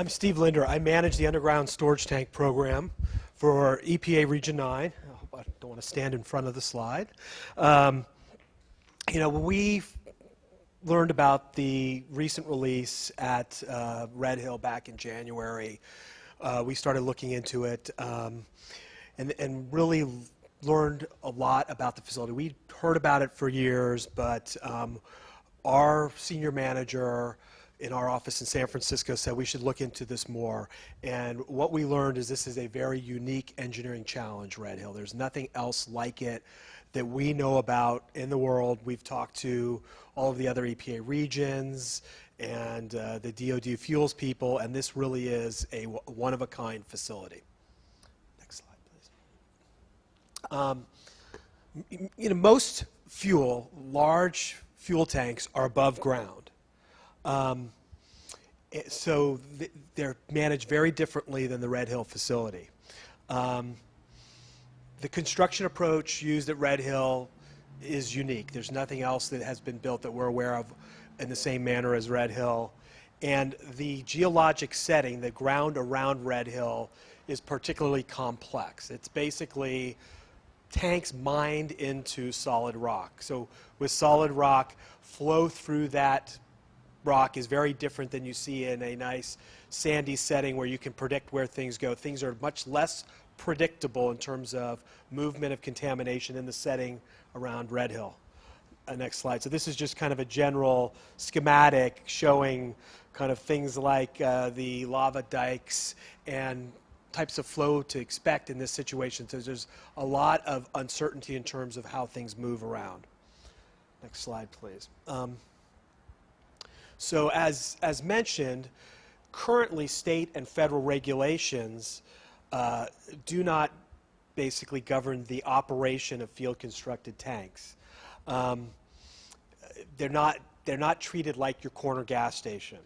I'm Steve Linder. I manage the underground storage tank program for EPA Region 9. I hope I don't want to stand in front of the slide. When we learned about the recent release at Red Hill back in January, we started looking into it and really learned a lot about the facility. We'd heard about it for years, but our senior manager in our office in San Francisco said we should look into this more. And what we learned is this is a very unique engineering challenge, Red Hill. There's nothing else like it that we know about in the world. We've talked to all of the other EPA regions and the DoD fuels people, and this really is a one-of-a-kind facility. Next slide, please. Most large fuel tanks are above ground. So they're managed very differently than the Red Hill facility. The construction approach used at Red Hill is unique. There's nothing else that has been built that we're aware of in the same manner as Red Hill. And the geologic setting, the ground around Red Hill, is particularly complex. It's basically tanks mined into solid rock. So with solid rock, flow through that rock is very different than you see in a nice sandy setting where you can predict where things go. Things are much less predictable in terms of movement of contamination in the setting around Red Hill. Next slide. So this is just kind of a general schematic showing kind of things like the lava dikes and types of flow to expect in this situation. So there's a lot of uncertainty in terms of how things move around. Next slide, please. So as mentioned, currently state and federal regulations do not basically govern the operation of field constructed tanks. They're not treated like your corner gas station.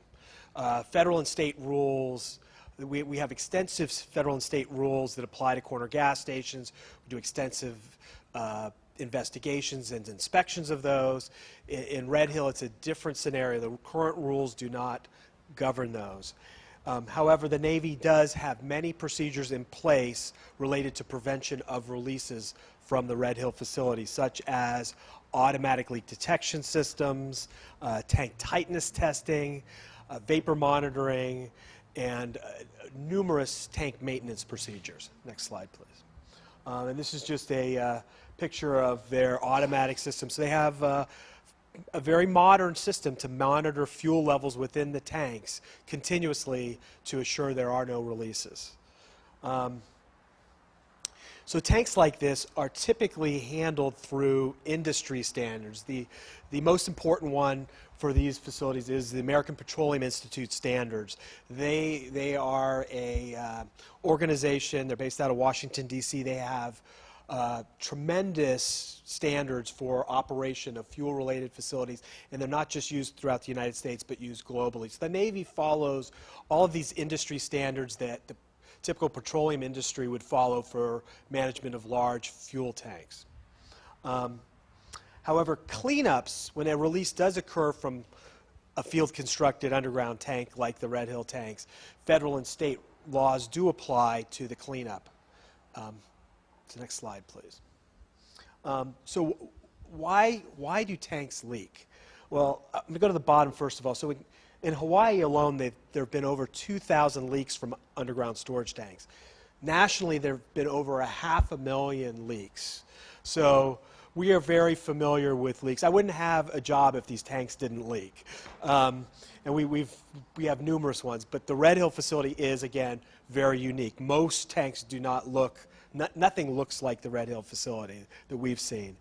Federal and state rules, we have extensive federal and state rules that apply to corner gas stations. We do extensive investigations and inspections of those. In Red Hill, it's a different scenario. The current rules do not govern those. However, the Navy does have many procedures in place related to prevention of releases from the Red Hill facility, such as automatic leak detection systems, tank tightness testing, vapor monitoring, and numerous tank maintenance procedures. Next slide, please. And this is just a picture of their automatic system. So they have a very modern system to monitor fuel levels within the tanks continuously to assure there are no releases. So tanks like this are typically handled through industry standards. The most important one for these facilities is the American Petroleum Institute standards. They are a organization. They're based out of Washington, D.C. They have tremendous standards for operation of fuel-related facilities, and they're not just used throughout the United States, but used globally. So the Navy follows all of these industry standards that the typical petroleum industry would follow for management of large fuel tanks. However, cleanups, when a release does occur from a field-constructed underground tank like the Red Hill tanks, federal and state laws do apply to the cleanup. So next slide, please. So why do tanks leak? Well, I'm going to go to the bottom first of all. So in Hawaii alone, there have been over 2,000 leaks from underground storage tanks. Nationally, there have been over 500,000 leaks. So we are very familiar with leaks. I wouldn't have a job if these tanks didn't leak. And we have numerous ones. But the Red Hill facility is, again, very unique. Most tanks do not look, nothing looks like the Red Hill facility that we've seen.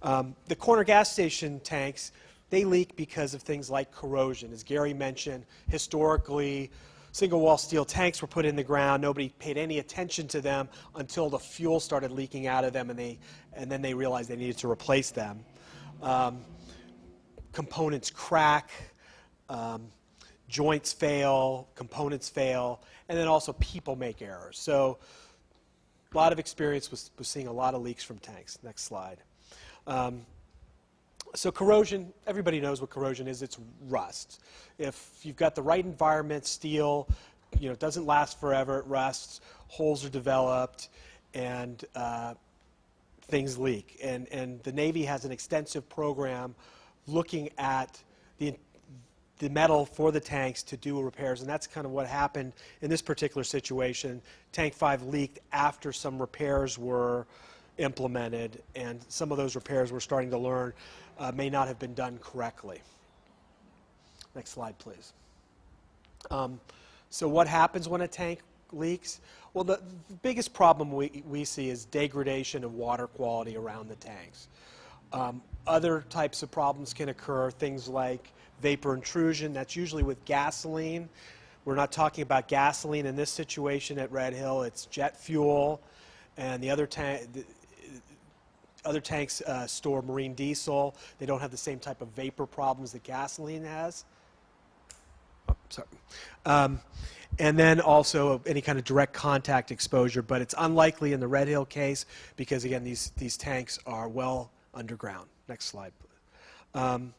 The corner gas station tanks, they leak because of things like corrosion. As Gary mentioned, historically, single-wall steel tanks were put in the ground. Nobody paid any attention to them until the fuel started leaking out of them, and then they realized they needed to replace them. Components crack, joints fail, components fail, and then also people make errors. So a lot of experience with seeing a lot of leaks from tanks. Next slide. So corrosion, everybody knows what corrosion is. It's rust. If you've got the right environment, steel it doesn't last forever. It rusts, holes are developed, and things leak. And the Navy has an extensive program looking at the metal for the tanks to do repairs, and that's kind of what happened in this particular situation. Tank 5 leaked after some repairs were implemented, and some of those repairs we're starting to learn may not have been done correctly. Next slide, please. So what happens when a tank leaks? Well, the biggest problem we see is degradation of water quality around the tanks. Other types of problems can occur, things like vapor intrusion. That's usually with gasoline. We're not talking about gasoline in this situation at Red Hill. It's jet fuel, and the other tanks store marine diesel. They don't have the same type of vapor problems that gasoline has. Oh, sorry. And then also any kind of direct contact exposure, but it's unlikely in the Red Hill case because, again, these tanks are well underground. Next slide, please.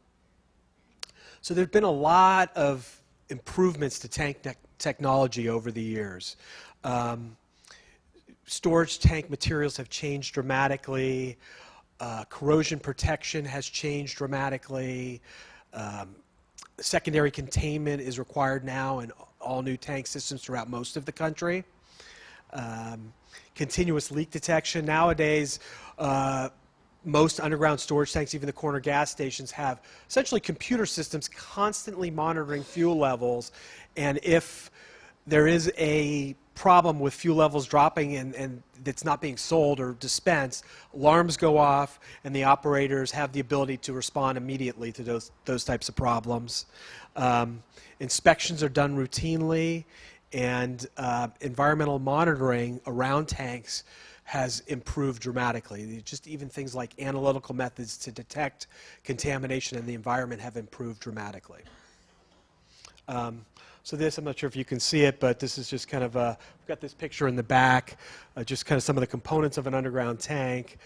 So there's been a lot of improvements to tank technology over the years. Storage tank materials have changed dramatically. Corrosion protection has changed dramatically. Secondary containment is required now in all new tank systems throughout most of the country. Continuous leak detection. Nowadays, most underground storage tanks, even the corner gas stations, have essentially computer systems constantly monitoring fuel levels. And if there is a problem with fuel levels dropping and it's not being sold or dispensed, alarms go off and the operators have the ability to respond immediately to those types of problems. Inspections are done routinely, and environmental monitoring around tanks has improved dramatically. Just even things like analytical methods to detect contamination in the environment have improved dramatically. So this, I'm not sure if you can see it, but this is just kind of we've got this picture in the back, just kind of some of the components of an underground tank.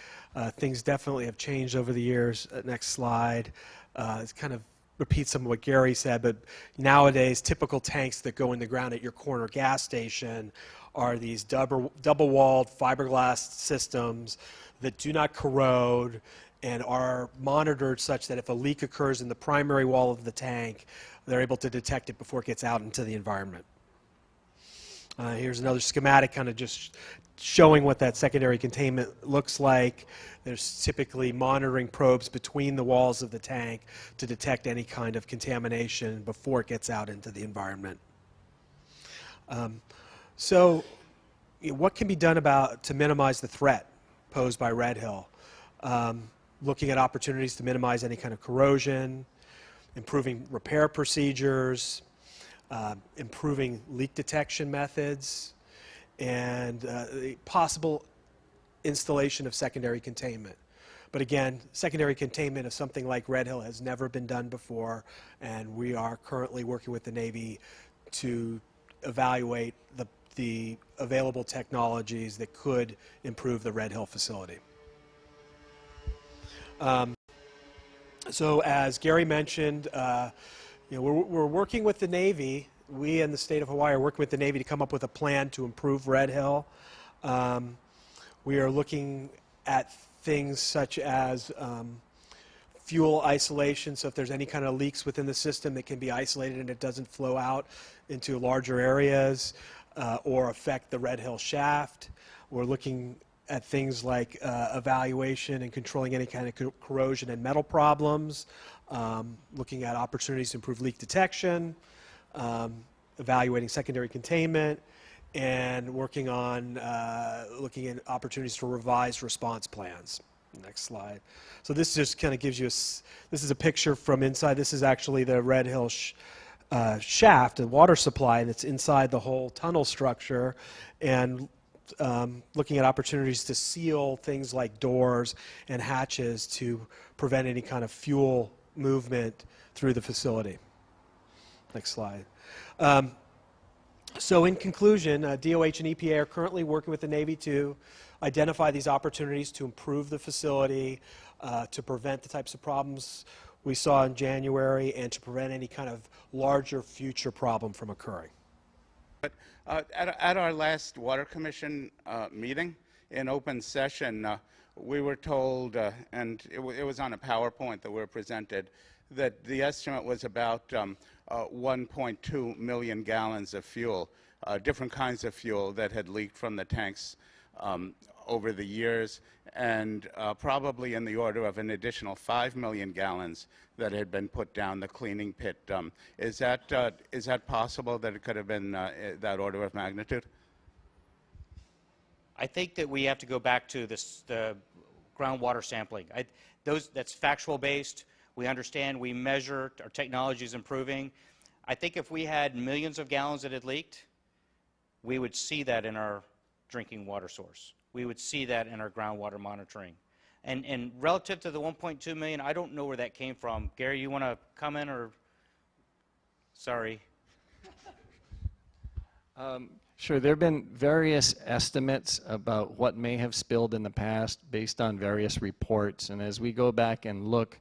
Things definitely have changed over the years. Next slide. It's kind of repeats some of what Gary said, but nowadays typical tanks that go in the ground at your corner gas station are these double-walled fiberglass systems that do not corrode and are monitored such that if a leak occurs in the primary wall of the tank, they're able to detect it before it gets out into the environment. Here's another schematic kind of just showing what that secondary containment looks like. There's typically monitoring probes between the walls of the tank to detect any kind of contamination before it gets out into the environment. So what can be done to minimize the threat posed by Red Hill? Looking at opportunities to minimize any kind of corrosion, improving repair procedures, improving leak detection methods, and the possible installation of secondary containment. But again, secondary containment of something like Red Hill has never been done before, and we are currently working with the Navy to evaluate the available technologies that could improve the Red Hill facility. So as Gary mentioned, we're working with the Navy. We in the state of Hawaii are working with the Navy to come up with a plan to improve Red Hill. We are looking at things such as fuel isolation, so if there's any kind of leaks within the system, it can be isolated and it doesn't flow out into larger areas or affect the Red Hill shaft. We're looking at things like evaluation and controlling any kind of corrosion and metal problems, looking at opportunities to improve leak detection, evaluating secondary containment, and working on looking at opportunities for revised response plans. Next slide. So this just kind of gives you this is a picture from inside. This is actually the Red Hill shaft, the water supply, and it's inside the whole tunnel structure, and looking at opportunities to seal things like doors and hatches to prevent any kind of fuel movement through the facility. Next slide. So in conclusion, DOH and EPA are currently working with the Navy to identify these opportunities to improve the facility, to prevent the types of problems we saw in January, and to prevent any kind of larger future problem from occurring. But at our last Water Commission meeting in open session, we were told, and it was on a PowerPoint that we were presented, that the estimate was about 1.2 million gallons of fuel, different kinds of fuel that had leaked from the tanks over the years, and probably in the order of an additional 5 million gallons that had been put down the cleaning pit. Is that possible that it could have been that order of magnitude? I think that we have to go back to the groundwater sampling. That's factual based. We understand, we measure, our technology is improving. I think if we had millions of gallons that had leaked, we would see that in our drinking water source. We would see that in our groundwater monitoring. And relative to the 1.2 million, I don't know where that came from. Gary, you want to comment or? Sorry. Sure. There have been various estimates about what may have spilled in the past based on various reports. And as we go back and look,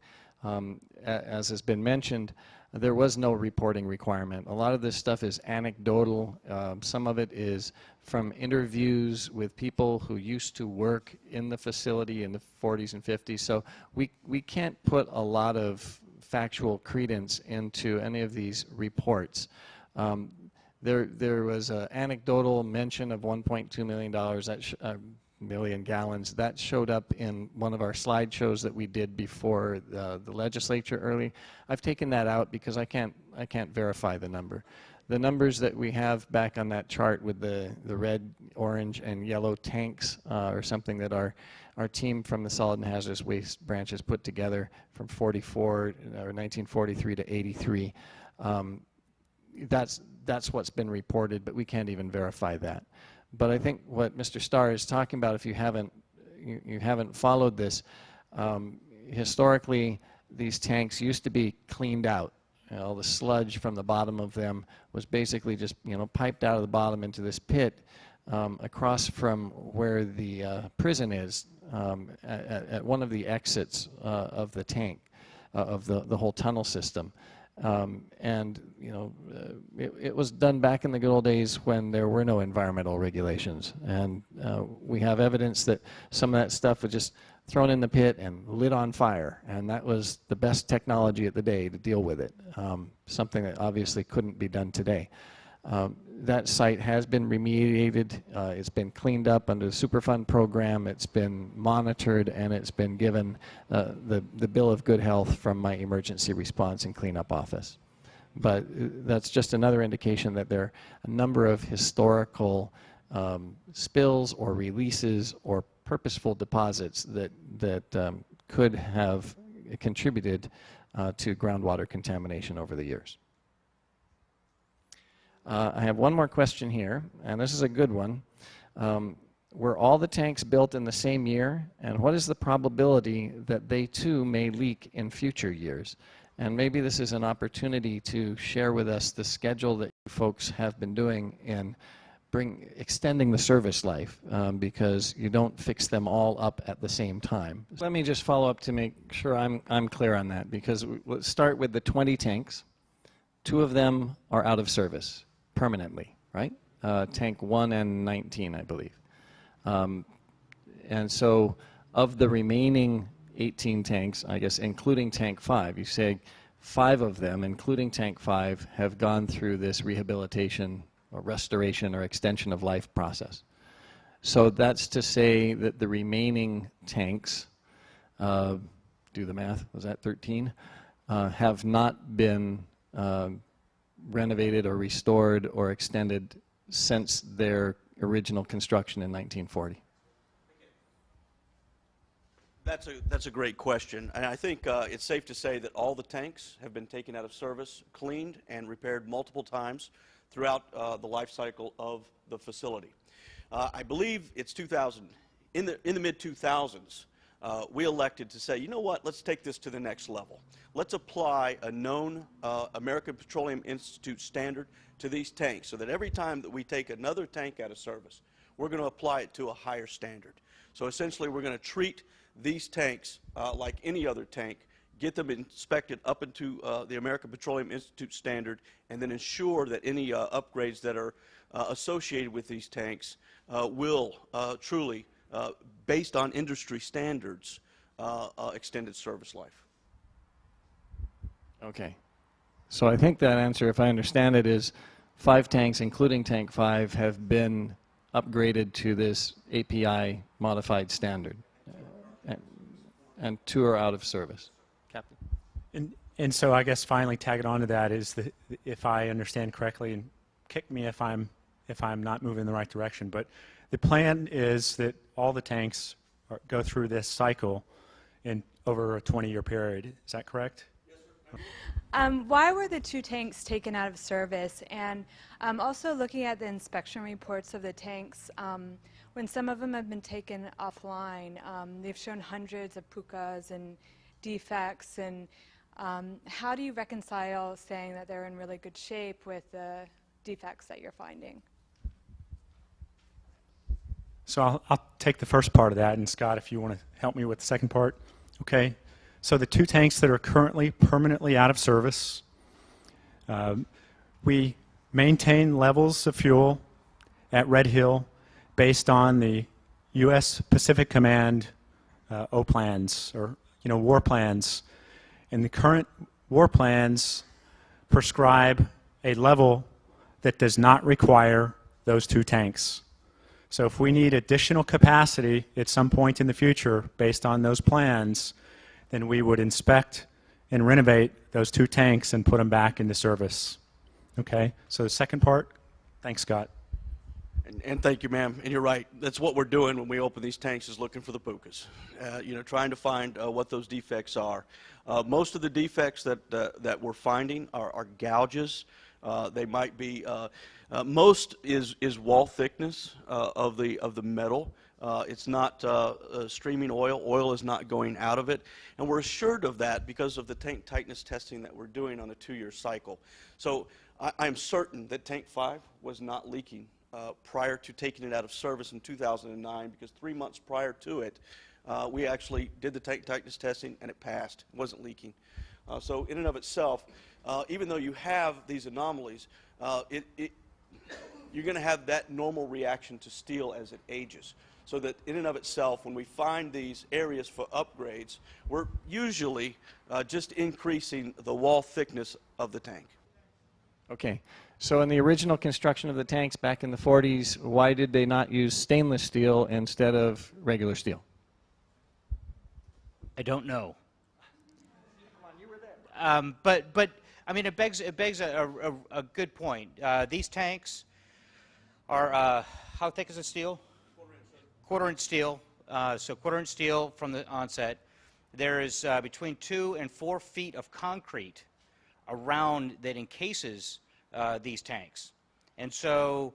as has been mentioned, there was no reporting requirement. A lot of this stuff is anecdotal. Some of it is from interviews with people who used to work in the facility in the 40s and 50s. So we can't put a lot of factual credence into any of these reports. There was an anecdotal mention of $1.2 million, million gallons. That showed up in one of our slideshows that we did before the legislature early. I've taken that out because I can't verify the number. The numbers that we have back on that chart with the red, orange, and yellow tanks are something that our team from the Solid and Hazardous Waste branch has put together from 1943 to 83. That's what's been reported, but we can't even verify that. But I think what Mr. Starr is talking about, if you haven't followed this, historically these tanks used to be cleaned out. All the sludge from the bottom of them was basically just piped out of the bottom into this pit across from where the prison is at one of the exits of the tank of the whole tunnel system. It was done back in the good old days when there were no environmental regulations. And we have evidence that some of that stuff was just thrown in the pit and lit on fire. And that was the best technology of the day to deal with it, something that obviously couldn't be done today. That site has been remediated. It's been cleaned up under the Superfund program. It's been monitored, and it's been given the bill of good health from my emergency response and cleanup office. But that's just another indication that there are a number of historical spills or releases or purposeful deposits that could have contributed to groundwater contamination over the years. I have one more question here, and this is a good one. Were all the tanks built in the same year, and what is the probability that they too may leak in future years? And maybe this is an opportunity to share with us the schedule that you folks have been doing in extending the service life, because you don't fix them all up at the same time. Let me just follow up to make sure I'm clear on that, because let's start with the 20 tanks. 2 of them are out of service permanently, right? Tank 1 and 19, I believe. And so of the remaining 18 tanks, I guess including tank 5, you say 5 of them, including tank 5, have gone through this rehabilitation or restoration or extension of life process. So that's to say that the remaining tanks, do the math, was that 13? Have not been renovated or restored or extended since their original construction in 1940. That's a great question, and I think it's safe to say that all the tanks have been taken out of service, cleaned, and repaired multiple times throughout the life cycle of the facility. I believe it's 2000. In the mid-2000s, we elected to say, you know what, let's take this to the next level. Let's apply a known American Petroleum Institute standard to these tanks so that every time that we take another tank out of service, we're going to apply it to a higher standard. So essentially, we're going to treat these tanks like any other tank, get them inspected up into the American Petroleum Institute standard, and then ensure that any upgrades that are associated with these tanks will truly, based on industry standards, extended service life. Okay. So I think that answer, if I understand it, is 5 tanks, including Tank 5, have been upgraded to this API modified standard, and 2 are out of service. Captain? And so I guess finally tag it on to that is that if I understand correctly, and kick me if I'm not moving in the right direction, but the plan is that all the tanks go through this cycle in over a 20-year period. Is that correct? Why were the 2 tanks taken out of service? And also looking at the inspection reports of the tanks, when some of them have been taken offline, they've shown hundreds of pukas and defects. And how do you reconcile saying that they're in really good shape with the defects that you're finding? So I'll take the first part of that, and Scott, if you want to help me with the second part. Okay. So the 2 tanks that are currently permanently out of service, we maintain levels of fuel at Red Hill based on the U.S. Pacific Command O-plans, or war plans. And the current war plans prescribe a level that does not require those 2 tanks. So if we need additional capacity at some point in the future based on those plans, then we would inspect and renovate those 2 tanks and put them back into service. Okay, so the second part, thanks, Scott. And thank you, ma'am. And you're right. That's what we're doing when we open these tanks, is looking for the pukas. Trying to find what those defects are. Most of the defects that we're finding are gouges. They might be. Most is wall thickness of the metal. It's not streaming oil. Oil is not going out of it. And we're assured of that because of the tank tightness testing that we're doing on a 2-year cycle. So I'm certain that Tank 5 was not leaking prior to taking it out of service in 2009, because 3 months prior to it, we actually did the tank tightness testing and it passed. It wasn't leaking. So in and of itself, even though you have these anomalies, you're going to have that normal reaction to steel as it ages. So that in and of itself, when we find these areas for upgrades, we're usually just increasing the wall thickness of the tank. Okay. So in the original construction of the tanks back in the 40s, why did they not use stainless steel instead of regular steel? I don't know. But I mean, it begs a good point. These tanks are how thick is the steel? Quarter-inch steel. So quarter-inch steel from the onset. There is between 2 and 4 feet of concrete around that encases these tanks, and so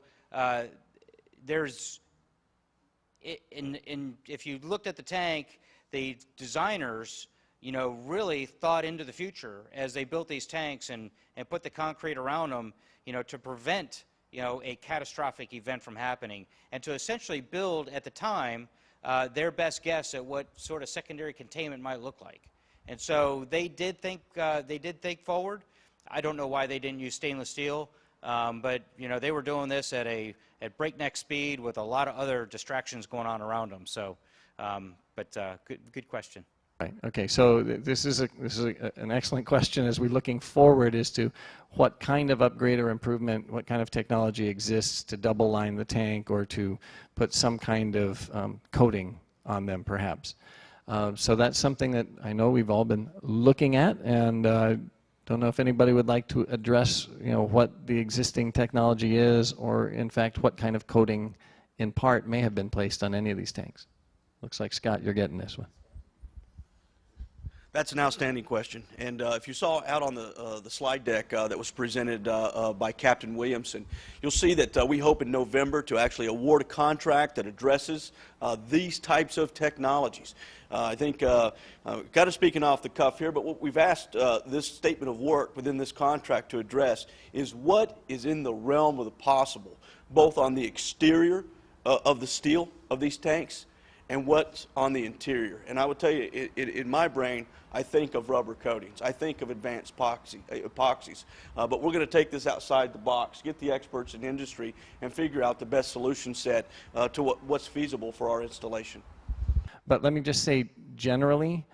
there's. If you looked at the tank, the designers, really thought into the future as they built these tanks and put the concrete around them, to prevent, a catastrophic event from happening, and to essentially build at the time their best guess at what sort of secondary containment might look like. And so they did think forward. I don't know why they didn't use stainless steel, but they were doing this at breakneck speed with a lot of other distractions going on around them. So, good question. Right. Okay. So this is an excellent question as we're looking forward as to what kind of upgrade or improvement, what kind of technology exists to double line the tank or to put some kind of coating on them, perhaps. So that's something that I know we've all been looking at, and don't know if anybody would like to address, what the existing technology is, or in fact what kind of coating in part may have been placed on any of these tanks. Looks like, Scott, you're getting this one. That's an outstanding question, and if you saw out on the slide deck that was presented by Captain Williamson, you'll see that we hope in November to actually award a contract that addresses these types of technologies. I think, kind of speaking off the cuff here, but what we've asked this statement of work within this contract to address is what is in the realm of the possible, both on the exterior of the steel of these tanks and what's on the interior. And I will tell you, in my brain, I think of rubber coatings. I think of advanced epoxies. But we're going to take this outside the box, get the experts in industry, and figure out the best solution set to what's feasible for our installation. But let me just say generally,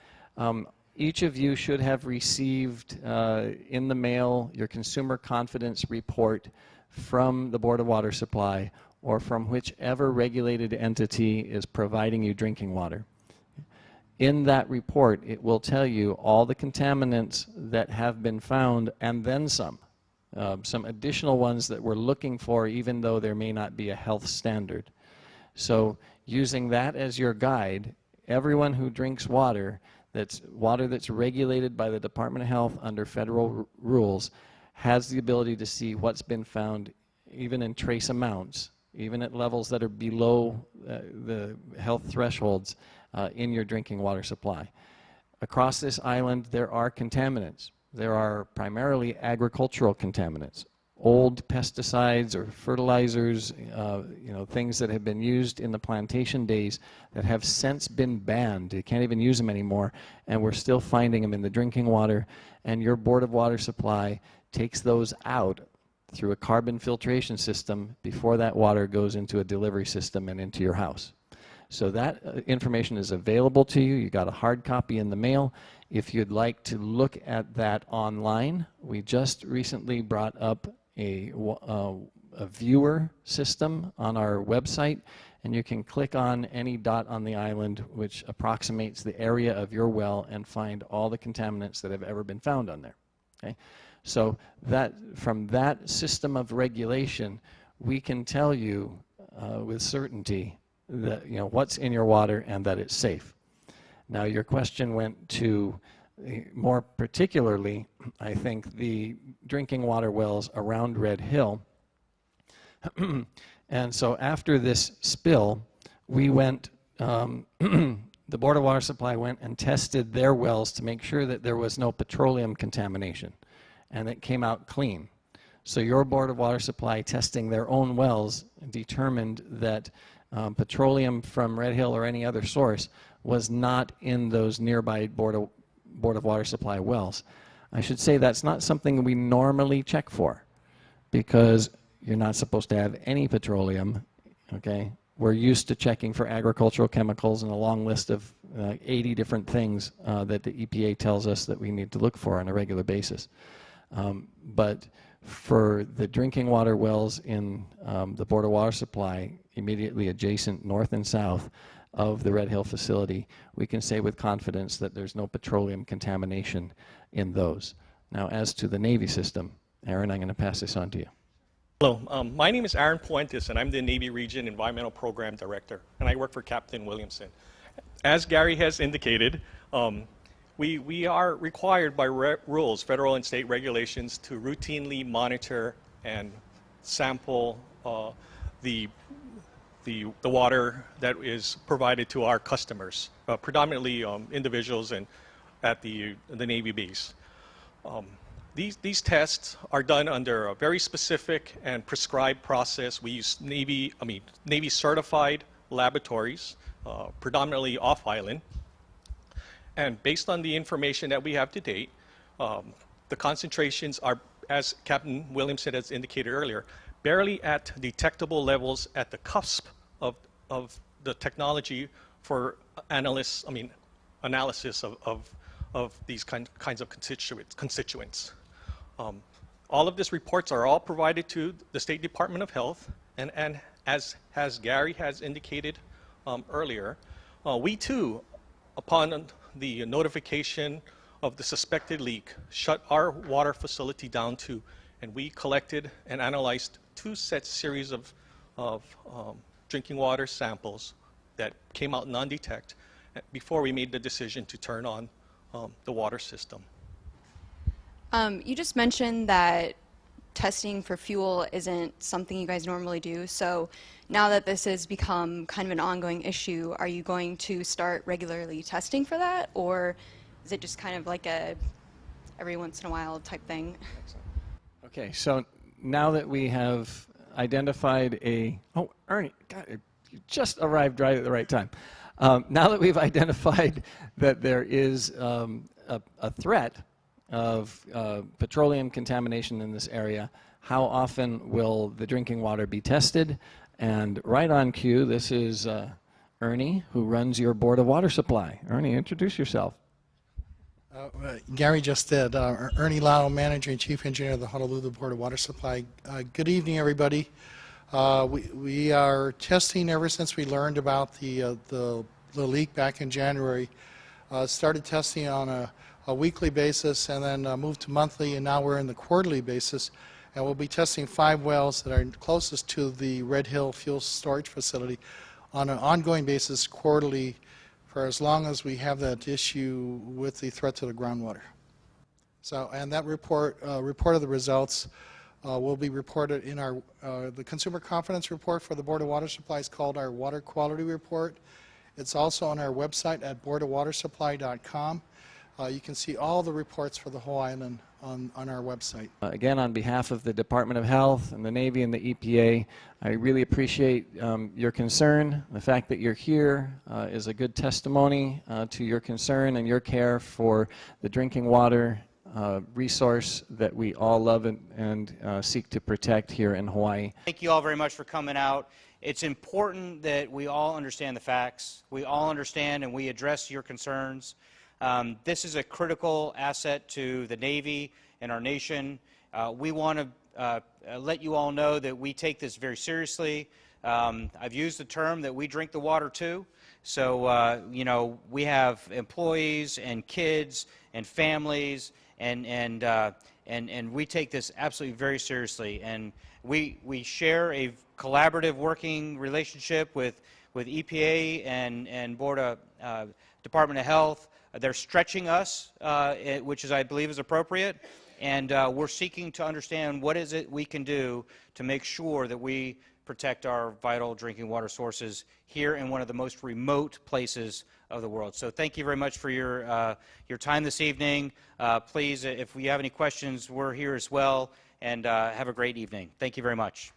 each of you should have received in the mail your consumer confidence report from the Board of Water Supply or from whichever regulated entity is providing you drinking water. In that report, it will tell you all the contaminants that have been found and then some additional ones that we're looking for even though there may not be a health standard. So using that as your guide, everyone who drinks water that's regulated by the Department of Health under federal rules has the ability to see what's been found even in trace amounts, even at levels that are below the health thresholds in your drinking water supply. Across this island, there are contaminants. There are primarily agricultural contaminants, old pesticides or fertilizers, things that have been used in the plantation days that have since been banned. You can't even use them anymore, and we're still finding them in the drinking water, and your Board of Water Supply takes those out through a carbon filtration system before that water goes into a delivery system and into your house. So that information is available to you. You got a hard copy in the mail. If you'd like to look at that online, we just recently brought up a viewer system on our website, and you can click on any dot on the island which approximates the area of your well and find all the contaminants that have ever been found on there. Okay? So that from that system of regulation, we can tell you with certainty that what's in your water and that it's safe. Now your question went to more particularly, I think, the drinking water wells around Red Hill. And so after this spill, we went, the Board of Water Supply went and tested their wells to make sure that there was no petroleum contamination, and it came out clean. So your Board of Water Supply testing their own wells determined that petroleum from Red Hill or any other source was not in those nearby Board of Water Supply wells. I should say that's not something we normally check for, because you're not supposed to have any petroleum, okay? We're used to checking for agricultural chemicals and a long list of 80 different things that the EPA tells us that we need to look for on a regular basis. But for the drinking water wells in the Board of Water Supply, immediately adjacent north and south of the Red Hill facility, we can say with confidence that there's no petroleum contamination in those. Now, as to the Navy system, Aaron, I'm going to pass this on to you. Hello, my name is Aaron Puentes, and I'm the Navy Region Environmental Program Director, and I work for Captain Williamson. As Gary has indicated, we are required by rules, federal and state regulations, to routinely monitor and sample the water that is provided to our customers, predominantly individuals and at the Navy base. These tests are done under a very specific and prescribed process. We use Navy certified laboratories, predominantly off-island. And based on the information that we have to date, the concentrations are, as Captain Williamson has indicated earlier, barely at detectable levels at the cusp of the technology for analysis of these kinds of constituents. All of these reports are all provided to the State Department of Health, and as Gary has indicated earlier, we too, upon the notification of the suspected leak, shut our water facility down too, and we collected and analyzed two series of drinking water samples that came out non-detect before we made the decision to turn on the water system. You just mentioned that testing for fuel isn't something you guys normally do. So now that this has become kind of an ongoing issue, are you going to start regularly testing for that? Or is it just kind of like a every once in a while type thing? Okay, so now that we have identified oh, Ernie, God, you just arrived right at the right time. Now that we've identified that there is a threat of petroleum contamination in this area, how often will the drinking water be tested? And right on cue, this is Ernie, who runs your Board of Water Supply. Ernie, introduce yourself. Gary just did. Ernie Lau, Manager and Chief Engineer of the Honolulu Board of Water Supply. Good evening, everybody. We are testing ever since we learned about the leak back in January. Started testing on a weekly basis and then moved to monthly, and now we're in the quarterly basis. And we'll be testing 5 wells that are closest to the Red Hill fuel storage facility on an ongoing basis quarterly for as long as we have that issue with the threat to the groundwater. So, and that report of the results will be reported in our the Consumer Confidence Report for the Board of Water Supply is called our Water Quality Report. It's also on our website at boardofwatersupply.com. You can see all the reports for the whole island on our website. Again, on behalf of the Department of Health and the Navy and the EPA, I really appreciate your concern. The fact that you're here is a good testimony to your concern and your care for the drinking water resource that we all love and seek to protect here in Hawaii. Thank you all very much for coming out. It's important that we all understand the facts. We all understand and we address your concerns. This is a critical asset to the Navy and our nation. We want to let you all know that we take this very seriously. I've used the term that we drink the water too. So, you know, we have employees and kids and families, and we take this absolutely very seriously. And we share a collaborative working relationship with EPA and Board of Department of Health. They're stretching us, which is, I believe, is appropriate, and we're seeking to understand what is it we can do to make sure that we protect our vital drinking water sources here in one of the most remote places of the world. So thank you very much for your time this evening. Please, if you have any questions, we're here as well, and have a great evening. Thank you very much.